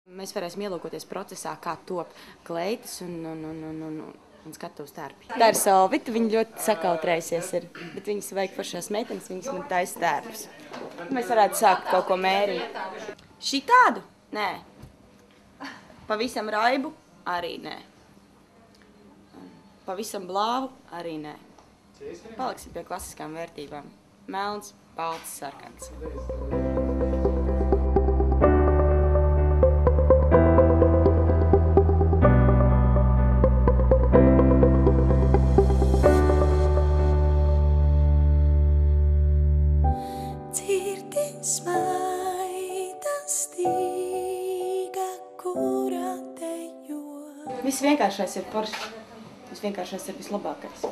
Mēs varēsim ielūkoties procesā, kā top kleitas un skatuves tērpi. Tā ir Solvita, viņa ļoti sakautrējusies ir, bet viņas vajag foršās meitenes, viņas man taisa tērpus. Mēs varētu sākt kaut ko mērīt. Šī tādu? Nē. Pavisam raibu? Arī nē. Pavisam blāvu? Arī nē. Paliksim pie klasiskām vērtībām. Melns, balts, sarkans. Viss vienkāršais ir forši. Viss vienkāršais ir vislabākais.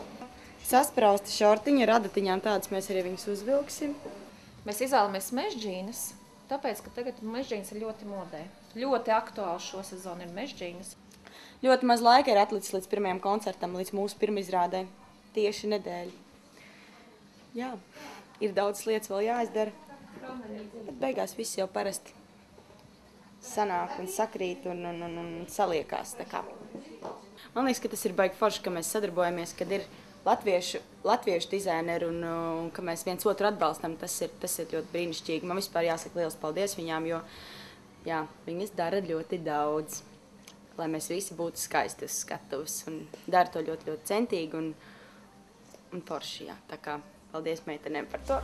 Sasprausti šortiņi ar adatiņām, tādas mēs arī viņus uzvilksim. Mēs izvēlamies mežģīnas, tāpēc, ka tagad mežģīnas ir ļoti modē. Ļoti aktuāls šo sezonu ir mežģīnas. Ļoti maz laika ir atlicis līdz pirmajam koncertam, līdz mūsu pirmizrādē. Tieši nedēļa. Jā, ir daudz lietas vēl jāizdara. Bet beigās viss jau parasti sanāk un sakrīt un saliekās. Tā kā. Man liekas, ka tas ir baigi forši, ka mēs sadarbojamies, kad ir latviešu dizaineri un ka mēs viens otru atbalstam. Tas ir ļoti brīnišķīgi. Man vispār jāsaka liels paldies viņām, jo jā, viņas dara ļoti daudz, lai mēs visi būtu skaisti uz skatuves un dara to ļoti, ļoti centīgi un forši. Jā. Tā kā paldies meitenēm par to.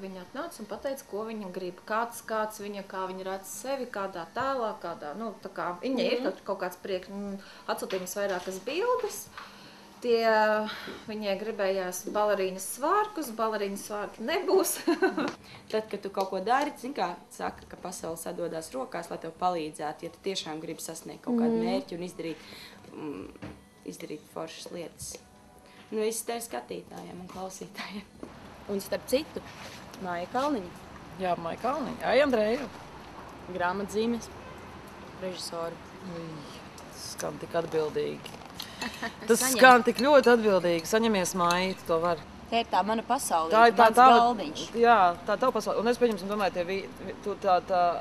Viņa atnāca un pateica, ko viņa grib, kāds viņa, kā viņa redz sevi, kādā tēlā, kādā, nu, tā kā viņa ir kaut kāds atsūtījums vairākas bildes. Viņai gribējās balerīnas svārkus, balerīnas svārki nebūs. Tad, kad tu kaut ko dari, zini kā, saka, ka pasaule sadodās rokās, lai tev palīdzētu, ja tu tiešām gribi sasniegt kaut kādu mērķi un izdarīt foršas lietas. Nu, viss tev skatītājiem un klausītājiem. Un starp citu, Maija Kalniņa. Jā, Maija Kalniņa. Ai, Andreja. Grāmatzīmes, režisori. Tas skan tik atbildīgi. Tas skan tik ļoti atbildīgi. Saņemies, Maija, tu to vari. Tā ir tā mana pasaulē, mans galdiņš. Jā, tā tava pasaulē. Un es pieņemsim, domāju,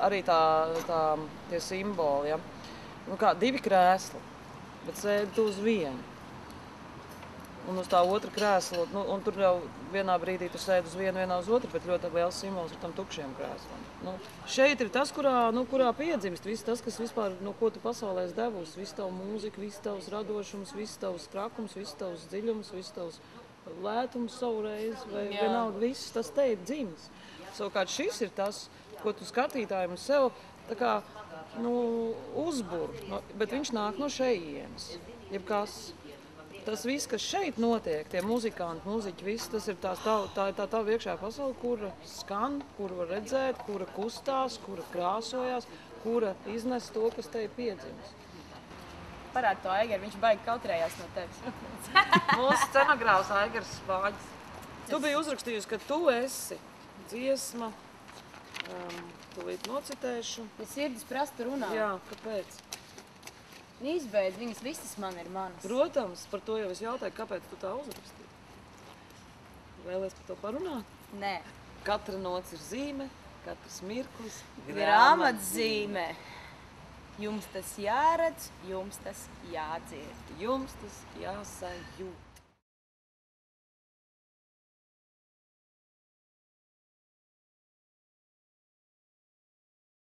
arī tie simboli, ja? Nu kā, 2 krēsli, bet sēdi tu uz vienu. Un uz tā otra krēsla, nu, un tur jau vienā brīdī tu sēdi uz vienu, vienā uz otru, bet ļoti liels simbols ar tam tukšiem krēsliem. Nu, šeit ir tas, kurā piedzimst viss tas, kas vispār, no ko tu pasaulē esi devusi. Viss tavu mūziku, viss tavs radošums, viss tavs trakums, viss tavs dziļums, viss tavs lētums savreiz, vai vienalga viss, tas te ir dzimis. Savukārt šis ir tas, ko tu skatītājiem sev tā kā, nu, uzbur, bet viņš nāk no šejienes, jebkas. Tas viss, kas šeit notiek, tie muzikanti, muziķi, viss, tas ir tā ir tā tava iekšējā pasaule, kura skan, kura var redzēt, kura kustās, kura krāsojās, kura iznes to, kas te ir piedzimis. Parādi to Aigaru, viņš baigi kautrējās no tevis. Mūsu scenogrāfs Aigars Spāģis. Tu biji uzrakstījusi, ka tu esi dziesma, tūlīt nocitēšu. Ja sirdis prasta runā. Jā, kāpēc? Izbeidz, viņas visas man ir manas. Protams, par to jau es jautāju, kāpēc tu tā uzrakstīji. Vēlies par to parunāt? Nē. Katra nots ir zīme, katrs mirklis grāmatzīme. Jums tas jāredz, jums tas jādzird. Jums tas jāsajūt.